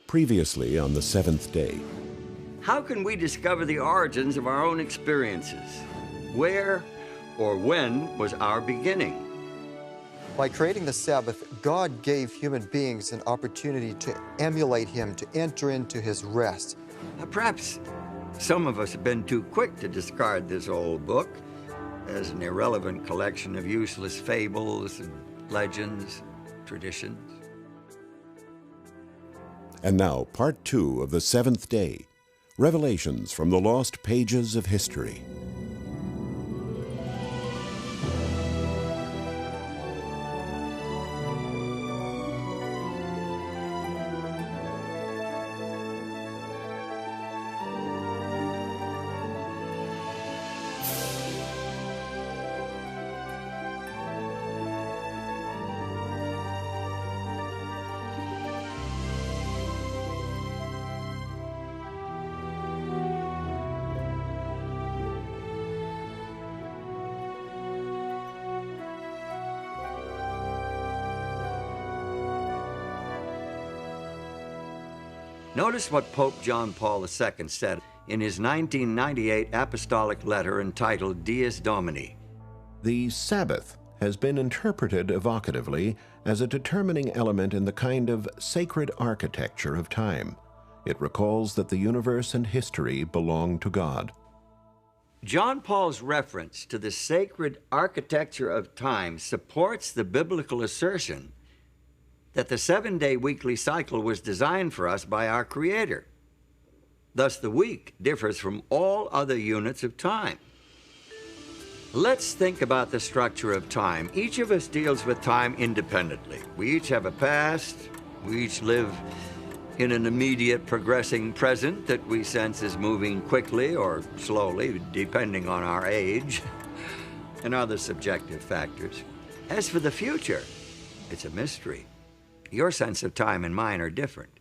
Previously on the seventh day. How can we discover the origins of our own experiences? Where or when was our beginning? By creating the Sabbath, God gave human beings an opportunity to emulate Him, to enter into His rest. Perhaps some of us have been too quick to discard this old book as an irrelevant collection of useless fables and legends, traditions. And now, part 2 of the seventh day, Revelations from the Lost Pages of History. Notice what Pope John Paul II said in his 1998 apostolic letter entitled Dies Domini. The Sabbath has been interpreted evocatively as a determining element in the kind of sacred architecture of time. It recalls that the universe and history belong to God. John Paul's reference to the sacred architecture of time supports the biblical assertion that the 7-day weekly cycle was designed for us by our Creator. Thus, the week differs from all other units of time. Let's think about the structure of time. Each of us deals with time independently. We each have a past. We each live in an immediate progressing present that we sense is moving quickly or slowly, depending on our age and other subjective factors. As for the future, it's a mystery. Your sense of time and mine are different.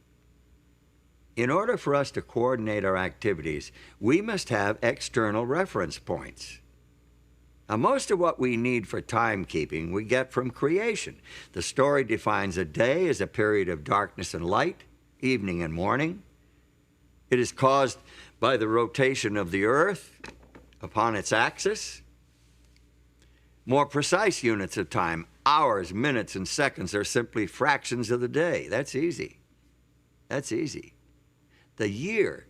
In order for us to coordinate our activities, we must have external reference points. Now, most of what we need for timekeeping we get from creation. The story defines a day as a period of darkness and light, evening and morning. It is caused by the rotation of the earth upon its axis. More precise units of time, hours, minutes, and seconds, are simply fractions of the day. That's easy. That's easy. The year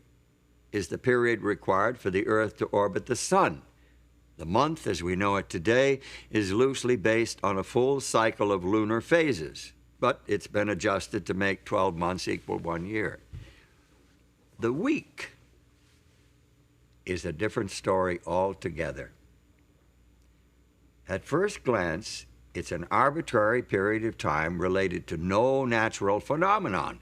is the period required for the Earth to orbit the sun. The month, as we know it today, is loosely based on a full cycle of lunar phases, but it's been adjusted to make 12 months equal 1 year. The week is a different story altogether. At first glance, it's an arbitrary period of time related to no natural phenomenon.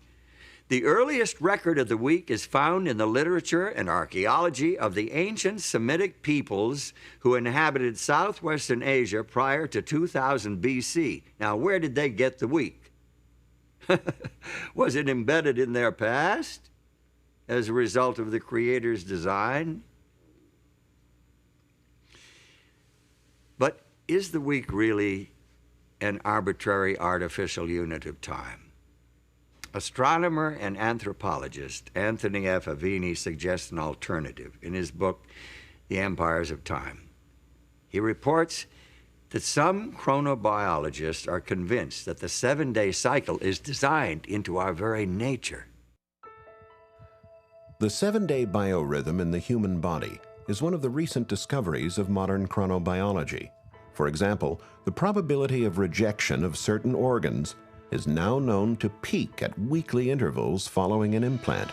The earliest record of the week is found in the literature and archaeology of the ancient Semitic peoples who inhabited southwestern Asia prior to 2000 BC. Now, where did they get the week? Was it embedded in their past as a result of the Creator's design? But is the week really an arbitrary artificial unit of time? Astronomer and anthropologist Anthony F. Avini suggests an alternative in his book, The Empires of Time. He reports that some chronobiologists are convinced that the 7-day cycle is designed into our very nature. The 7-day biorhythm in the human body is one of the recent discoveries of modern chronobiology. For example, the probability of rejection of certain organs is now known to peak at weekly intervals following an implant.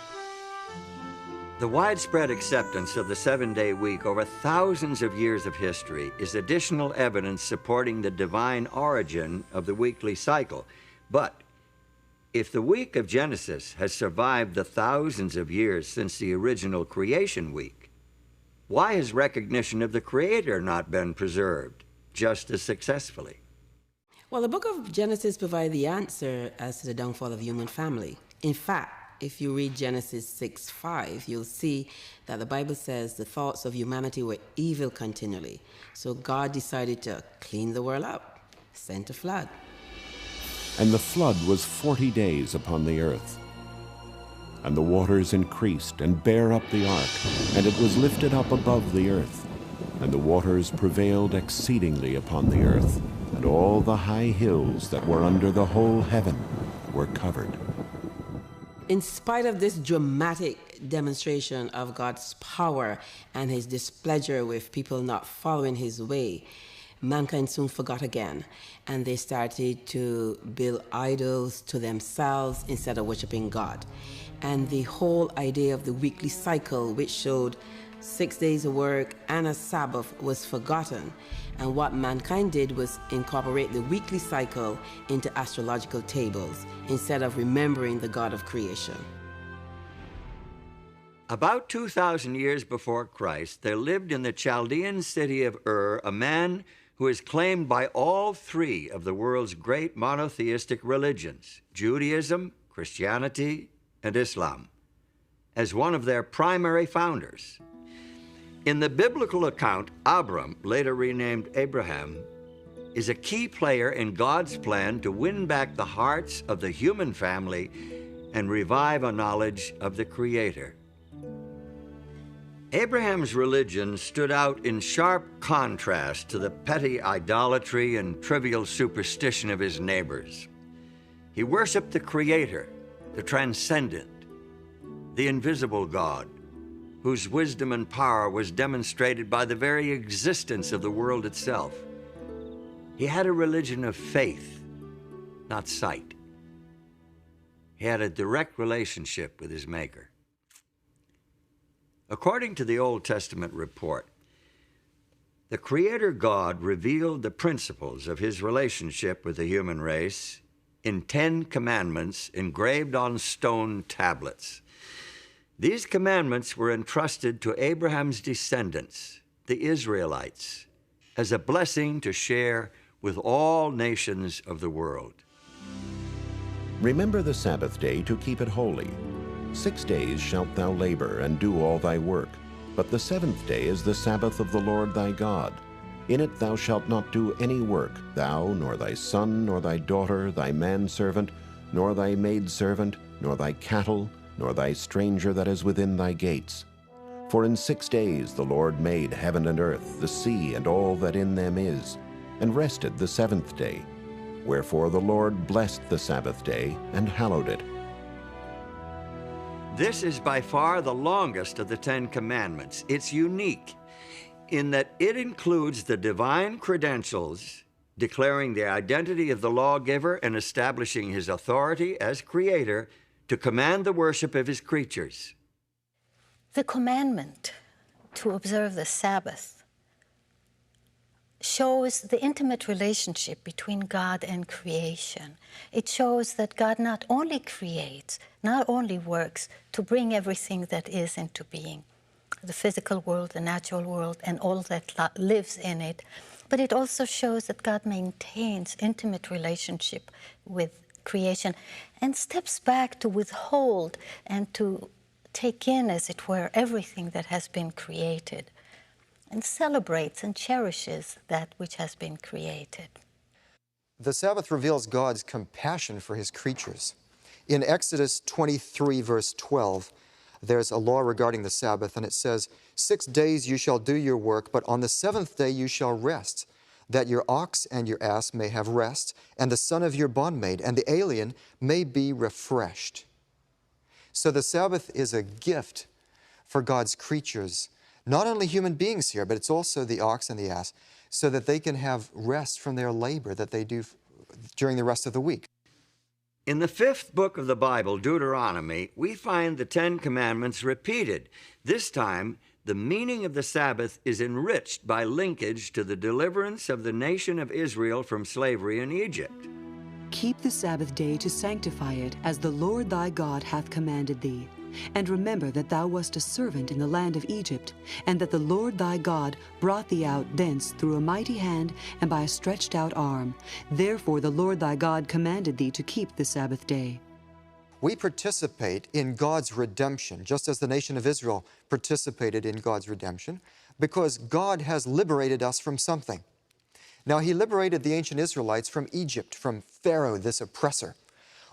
The widespread acceptance of the 7-day week over thousands of years of history is additional evidence supporting the divine origin of the weekly cycle. But if the week of Genesis has survived the thousands of years since the original creation week, why has recognition of the Creator not been preserved just as successfully? Well, the book of Genesis provides the answer as to the downfall of the human family. In fact, if you read Genesis 6:5, you'll see that the Bible says the thoughts of humanity were evil continually. So God decided to clean the world up, sent a flood. And the flood was 40 days upon the earth. And the waters increased and bare up the ark, and it was lifted up above the earth. And the waters prevailed exceedingly upon the earth, and all the high hills that were under the whole heaven were covered. In spite of this dramatic demonstration of God's power and his displeasure with people not following his way, mankind soon forgot again, and they started to build idols to themselves instead of worshiping God. And the whole idea of the weekly cycle, which showed 6 days of work and a Sabbath, was forgotten. And what mankind did was incorporate the weekly cycle into astrological tables instead of remembering the God of creation. About 2,000 years before Christ, there lived in the Chaldean city of Ur a man who is claimed by all three of the world's great monotheistic religions, Judaism, Christianity, and Islam, as one of their primary founders. In the biblical account, Abram, later renamed Abraham, is a key player in God's plan to win back the hearts of the human family and revive a knowledge of the Creator. Abraham's religion stood out in sharp contrast to the petty idolatry and trivial superstition of his neighbors. He worshiped the Creator, the transcendent, the invisible God, whose wisdom and power was demonstrated by the very existence of the world itself. He had a religion of faith, not sight. He had a direct relationship with his Maker. According to the Old Testament report, the Creator God revealed the principles of his relationship with the human race in 10 commandments engraved on stone tablets. These commandments were entrusted to Abraham's descendants, the Israelites, as a blessing to share with all nations of the world. Remember the Sabbath day to keep it holy. 6 days shalt thou labor and do all thy work, but the seventh day is the Sabbath of the Lord thy God. In it thou shalt not do any work, thou, nor thy son, nor thy daughter, thy manservant, nor thy maidservant, nor thy cattle, nor thy stranger that is within thy gates. For in 6 days the Lord made heaven and earth, the sea, and all that in them is, and rested the seventh day. Wherefore the Lord blessed the Sabbath day and hallowed it. This is by far the longest of the 10 Commandments. It's unique in that it includes the divine credentials declaring the identity of the lawgiver and establishing his authority as creator to command the worship of his creatures. The commandment to observe the Sabbath shows the intimate relationship between God and creation. It shows that God not only creates, not only works to bring everything that is into being, the physical world, the natural world, and all that lives in it, but it also shows that God maintains intimate relationship with creation and steps back to withhold and to take in, as it were, everything that has been created, and celebrates and cherishes that which has been created. The Sabbath reveals God's compassion for his creatures. In Exodus 23, verse 12, there's a law regarding the Sabbath, and it says, 6 days you shall do your work, but on the seventh day you shall rest, that your ox and your ass may have rest, and the son of your bondmaid and the alien may be refreshed. So the Sabbath is a gift for God's creatures, not only human beings here, but it's also the ox and the ass, so that they can have rest from their labor that they do during the rest of the week. In the 5th book of the Bible, Deuteronomy, we find the 10 Commandments repeated. This time, the meaning of the Sabbath is enriched by linkage to the deliverance of the nation of Israel from slavery in Egypt. Keep the Sabbath day to sanctify it, as the Lord thy God hath commanded thee. And remember that thou wast a servant in the land of Egypt, and that the Lord thy God brought thee out thence through a mighty hand and by a stretched out arm. Therefore the Lord thy God commanded thee to keep the Sabbath day. We participate in God's redemption, just as the nation of Israel participated in God's redemption, because God has liberated us from something. Now, he liberated the ancient Israelites from Egypt, from Pharaoh, this oppressor.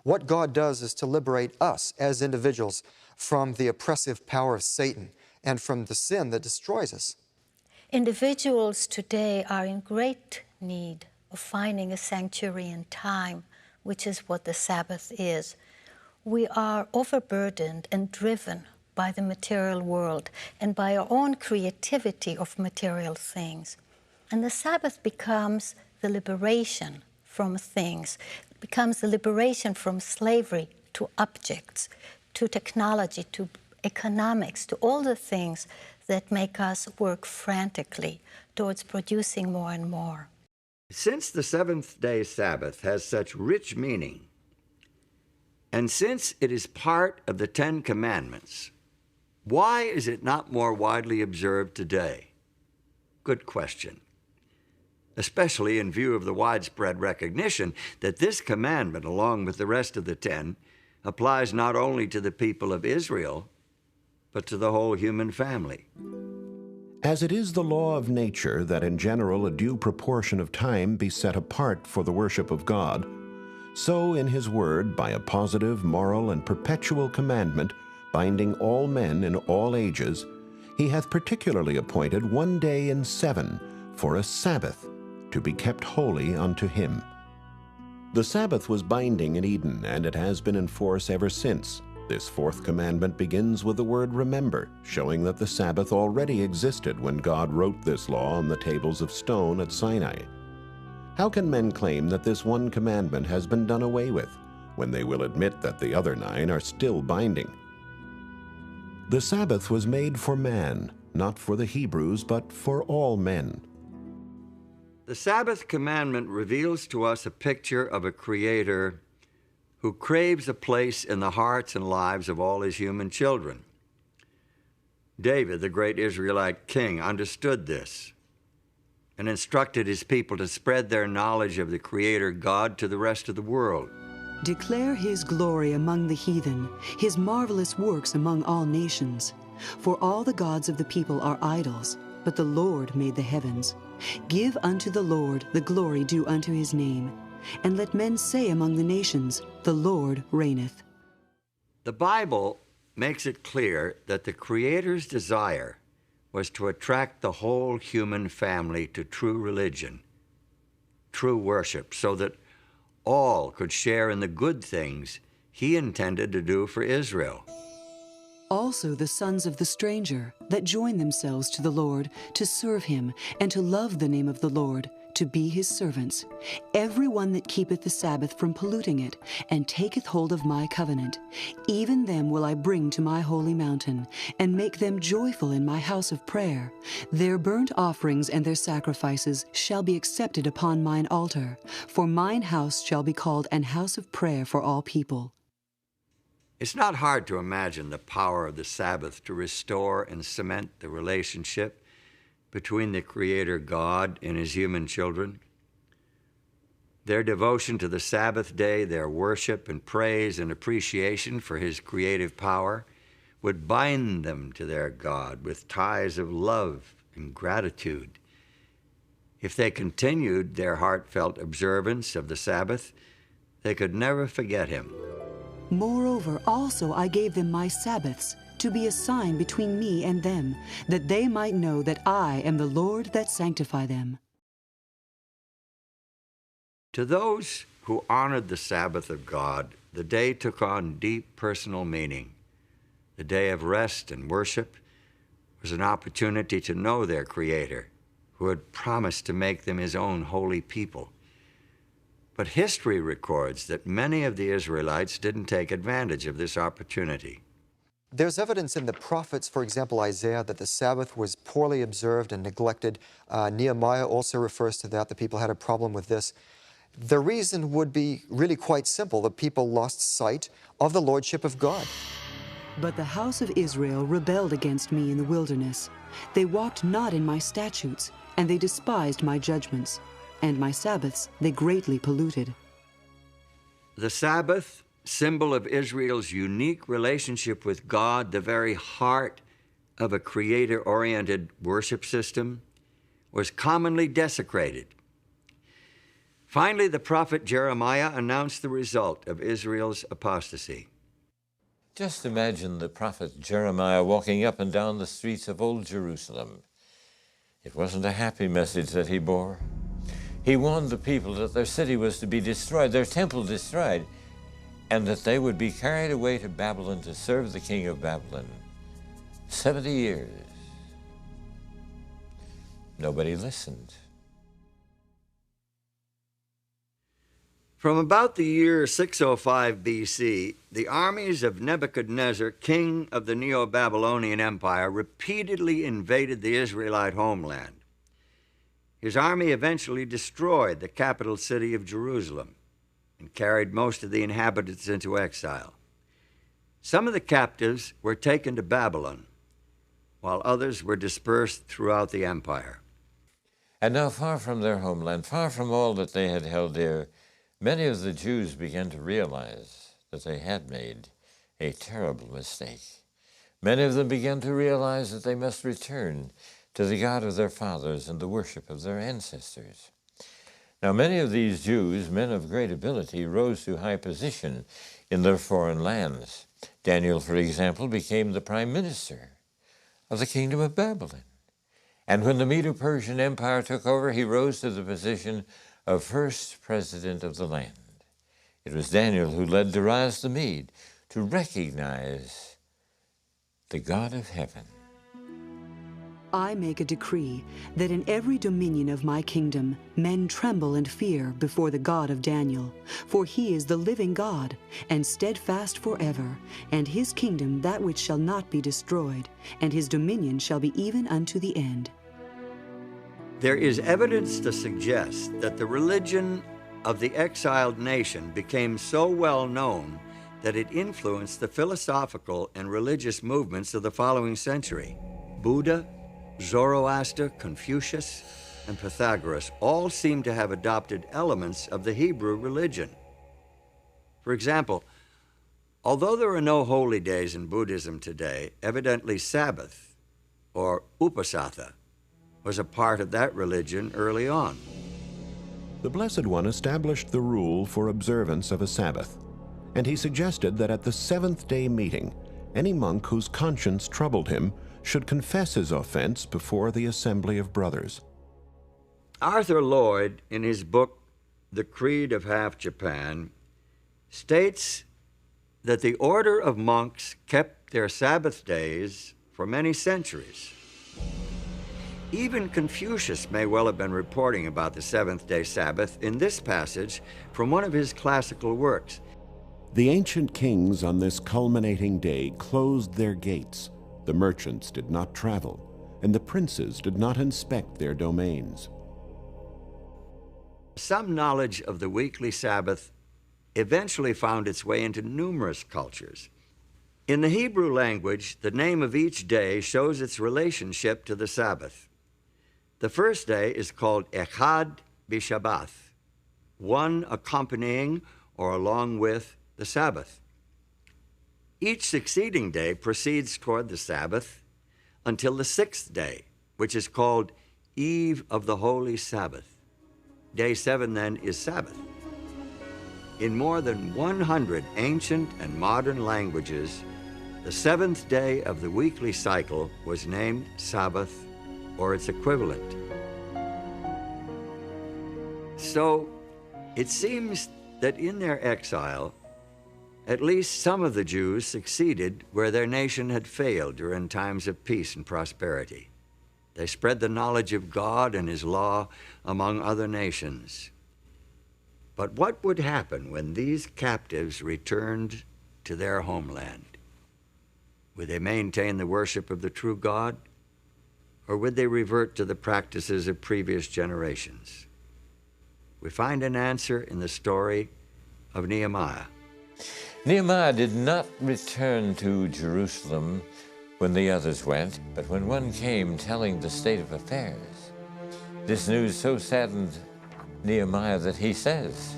What God does is to liberate us as individuals from the oppressive power of Satan and from the sin that destroys us. Individuals today are in great need of finding a sanctuary in time, which is what the Sabbath is. We are overburdened and driven by the material world and by our own creativity of material things. And the Sabbath becomes the liberation from things, it becomes the liberation from slavery to objects, to technology, to economics, to all the things that make us work frantically towards producing more and more. Since the seventh-day Sabbath has such rich meaning, and since it is part of the Ten Commandments, why is it not more widely observed today? Good question. Especially in view of the widespread recognition that this commandment, along with the rest of the 10, applies not only to the people of Israel, but to the whole human family. As it is the law of nature that in general a due proportion of time be set apart for the worship of God, so in his word, by a positive, moral, and perpetual commandment, binding all men in all ages, he hath particularly appointed one day in 7 for a Sabbath, to be kept holy unto him. The Sabbath was binding in Eden, and it has been in force ever since. This fourth commandment begins with the word remember, showing that the Sabbath already existed when God wrote this law on the tables of stone at Sinai. How can men claim that this one commandment has been done away with, when they will admit that the other 9 are still binding? The Sabbath was made for man, not for the Hebrews, but for all men. The Sabbath commandment reveals to us a picture of a Creator who craves a place in the hearts and lives of all his human children. David, the great Israelite king, understood this and instructed his people to spread their knowledge of the Creator God to the rest of the world. Declare his glory among the heathen, his marvelous works among all nations. For all the gods of the people are idols, but the Lord made the heavens. Give unto the Lord the glory due unto his name, and let men say among the nations, the Lord reigneth. The Bible makes it clear that the Creator's desire was to attract the whole human family to true religion, true worship, so that all could share in the good things he intended to do for Israel. Also the sons of the stranger that join themselves to the Lord to serve him and to love the name of the Lord, to be his servants. Every one that keepeth the Sabbath from polluting it, and taketh hold of my covenant, even them will I bring to my holy mountain, and make them joyful in my house of prayer. Their burnt offerings and their sacrifices shall be accepted upon mine altar, for mine house shall be called an house of prayer for all people. It's not hard to imagine the power of the Sabbath to restore and cement the relationship between the Creator God and his human children. Their devotion to the Sabbath day, their worship and praise and appreciation for his creative power would bind them to their God with ties of love and gratitude. If they continued their heartfelt observance of the Sabbath, they could never forget him. Moreover, also I gave them my Sabbaths, to be a sign between me and them, that they might know that I am the Lord that sanctify them. To those who honored the Sabbath of God, the day took on deep personal meaning. The day of rest and worship was an opportunity to know their Creator, who had promised to make them his own holy people. But history records that many of the Israelites didn't take advantage of this opportunity. There's evidence in the prophets, for example, Isaiah, that the Sabbath was poorly observed and neglected. Nehemiah also refers to that. The people had a problem with this. The reason would be really quite simple. The people lost sight of the lordship of God. But the house of Israel rebelled against me in the wilderness. They walked not in my statutes, and they despised my judgments. And my Sabbaths they greatly polluted. The Sabbath, symbol of Israel's unique relationship with God, the very heart of a Creator-oriented worship system, was commonly desecrated. Finally, the prophet Jeremiah announced the result of Israel's apostasy. Just imagine the prophet Jeremiah walking up and down the streets of Old Jerusalem. It wasn't a happy message that he bore. He warned the people that their city was to be destroyed, their temple destroyed, and that they would be carried away to Babylon to serve the king of Babylon. 70 years. Nobody listened. From about the year 605 BC, the armies of Nebuchadnezzar, king of the Neo-Babylonian Empire, repeatedly invaded the Israelite homeland. His army eventually destroyed the capital city of Jerusalem and carried most of the inhabitants into exile. Some of the captives were taken to Babylon, while others were dispersed throughout the empire. And now, far from their homeland, far from all that they had held dear, many of the Jews began to realize that they had made a terrible mistake. Many of them began to realize that they must return to the God of their fathers and the worship of their ancestors. Now, many of these Jews, men of great ability, rose to high position in their foreign lands. Daniel, for example, became the prime minister of the kingdom of Babylon. And when the Medo-Persian Empire took over, he rose to the position of first president of the land. It was Daniel who led Darius the Mede to recognize the God of heaven. I make a decree that in every dominion of my kingdom men tremble and fear before the God of Daniel, for he is the living God, and steadfast forever, and his kingdom that which shall not be destroyed, and his dominion shall be even unto the end. There is evidence to suggest that the religion of the exiled nation became so well known that it influenced the philosophical and religious movements of the following century. Buddha, Zoroaster, Confucius, and Pythagoras all seem to have adopted elements of the Hebrew religion. For example, although there are no holy days in Buddhism today, evidently Sabbath, or Uposatha, was a part of that religion early on. The Blessed One established the rule for observance of a Sabbath, and he suggested that at the seventh-day meeting, any monk whose conscience troubled him should confess his offense before the assembly of brothers. Arthur Lloyd, in his book, The Creed of Half Japan, states that the order of monks kept their Sabbath days for many centuries. Even Confucius may well have been reporting about the seventh-day Sabbath in this passage from one of his classical works. The ancient kings on this culminating day closed their gates. The merchants did not travel, and the princes did not inspect their domains. Some knowledge of the weekly Sabbath eventually found its way into numerous cultures. In the Hebrew language, the name of each day shows its relationship to the Sabbath. The first day is called Echad B'Shabbath, one accompanying or along with the Sabbath. Each succeeding day proceeds toward the Sabbath until the sixth day, which is called Eve of the Holy Sabbath. Day 7 then is Sabbath. In more than 100 ancient and modern languages, the seventh day of the weekly cycle was named Sabbath or its equivalent. So it seems that in their exile, at least some of the Jews succeeded where their nation had failed during times of peace and prosperity. They spread the knowledge of God and his law among other nations. But what would happen when these captives returned to their homeland? Would they maintain the worship of the true God, or would they revert to the practices of previous generations? We find an answer in the story of Nehemiah. Nehemiah did not return to Jerusalem when the others went, but when one came telling the state of affairs. This news so saddened Nehemiah that he says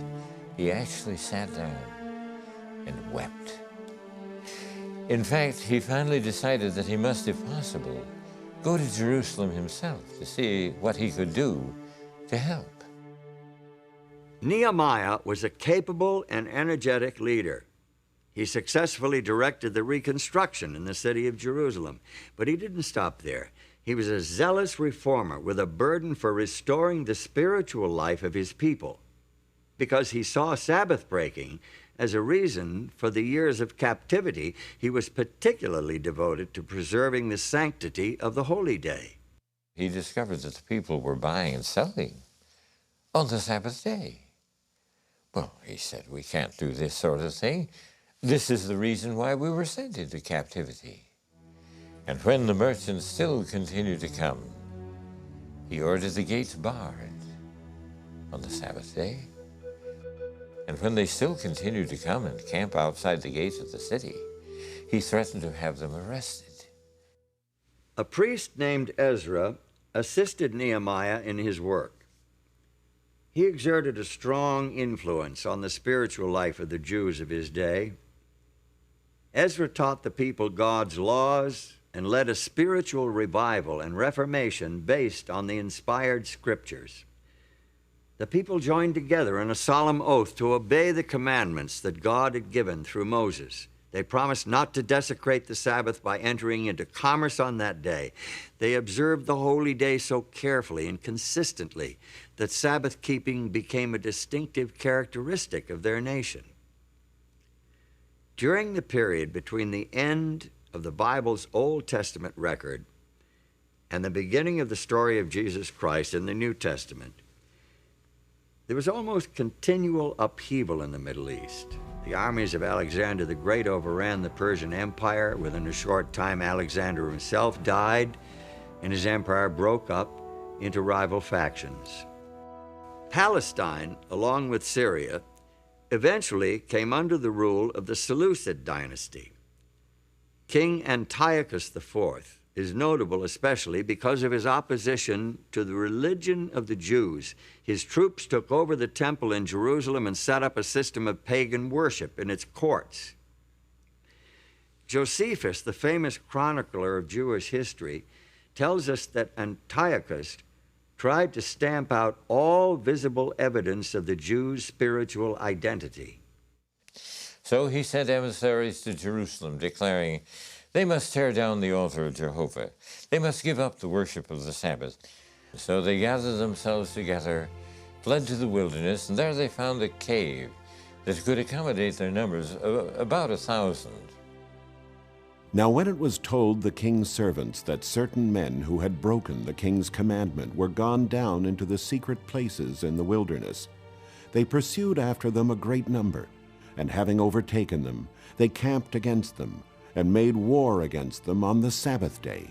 he actually sat down and wept. In fact, he finally decided that he must, if possible, go to Jerusalem himself to see what he could do to help. Nehemiah was a capable and energetic leader. He successfully directed the reconstruction in the city of Jerusalem, but he didn't stop there. He was a zealous reformer with a burden for restoring the spiritual life of his people, because he saw Sabbath breaking as a reason for the years of captivity. He was particularly devoted to preserving the sanctity of the holy day. He discovered that the people were buying and selling on the Sabbath day. Well, he said, we can't do this sort of thing. This is the reason why we were sent into captivity. And when the merchants still continued to come, he ordered the gates barred on the Sabbath day. And when they still continued to come and camp outside the gates of the city, he threatened to have them arrested. A priest named Ezra assisted Nehemiah in his work. He exerted a strong influence on the spiritual life of the Jews of his day. Ezra taught the people God's laws and led a spiritual revival and reformation based on the inspired scriptures. The people joined together in a solemn oath to obey the commandments that God had given through Moses. They promised not to desecrate the Sabbath by entering into commerce on that day. They observed the holy day so carefully and consistently that Sabbath keeping became a distinctive characteristic of their nation. During the period between the end of the Bible's Old Testament record and the beginning of the story of Jesus Christ in the New Testament, there was almost continual upheaval in the Middle East. The armies of Alexander the Great overran the Persian Empire. Within a short time, Alexander himself died, and his empire broke up into rival factions. Palestine, along with Syria, eventually came under the rule of the Seleucid dynasty. King Antiochus IV is notable especially because of his opposition to the religion of the Jews. His troops took over the temple in Jerusalem and set up a system of pagan worship in its courts. Josephus, the famous chronicler of Jewish history, tells us that Antiochus tried to stamp out all visible evidence of the Jews' spiritual identity. So he sent emissaries to Jerusalem, declaring, they must tear down the altar of Jehovah. They must give up the worship of the Sabbath. So they gathered themselves together, fled to the wilderness, and there they found a cave that could accommodate their numbers, about 1,000. Now when it was told the king's servants that certain men who had broken the king's commandment were gone down into the secret places in the wilderness, they pursued after them a great number, and having overtaken them, they camped against them, and made war against them on the Sabbath day.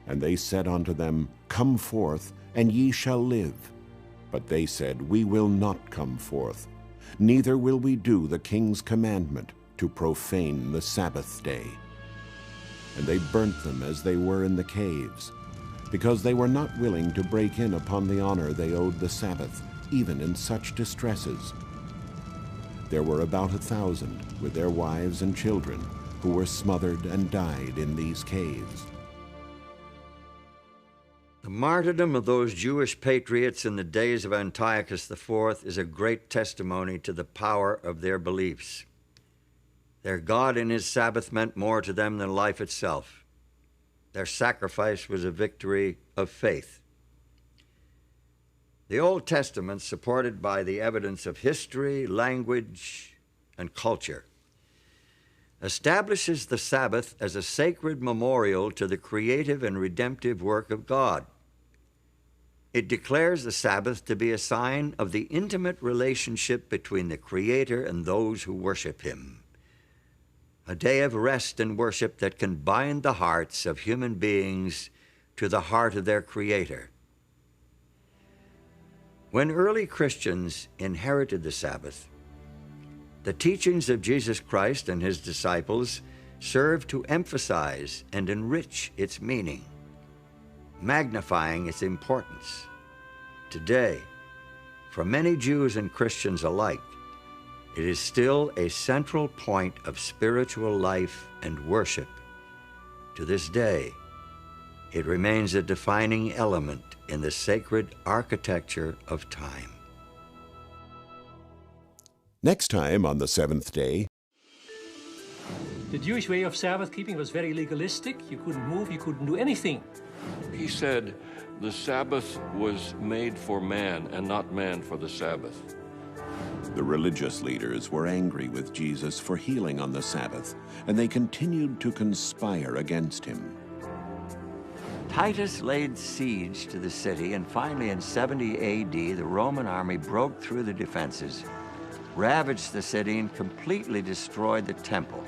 And they said unto them, Come forth, and ye shall live. But they said, We will not come forth, neither will we do the king's commandment to profane the Sabbath day. And they burnt them as they were in the caves, because they were not willing to break in upon the honor they owed the Sabbath, even in such distresses. There were about 1,000, with their wives and children, who were smothered and died in these caves. The martyrdom of those Jewish patriots in the days of Antiochus IV is a great testimony to the power of their beliefs. Their God and his Sabbath meant more to them than life itself. Their sacrifice was a victory of faith. The Old Testament, supported by the evidence of history, language, and culture, establishes the Sabbath as a sacred memorial to the creative and redemptive work of God. It declares the Sabbath to be a sign of the intimate relationship between the Creator and those who worship him, a day of rest and worship that can bind the hearts of human beings to the heart of their Creator. When early Christians inherited the Sabbath, the teachings of Jesus Christ and his disciples served to emphasize and enrich its meaning, magnifying its importance. Today, for many Jews and Christians alike, it is still a central point of spiritual life and worship. To this day, it remains a defining element in the sacred architecture of time. Next time on the seventh day, the Jewish way of Sabbath keeping was very legalistic. You couldn't move, you couldn't do anything. He said the Sabbath was made for man and not man for the Sabbath. the religious leaders were angry with Jesus for healing on the Sabbath, and they continued to conspire against him. Titus laid siege to the city, and finally in 70 AD, the Roman army broke through the defenses, ravaged the city, and completely destroyed the temple.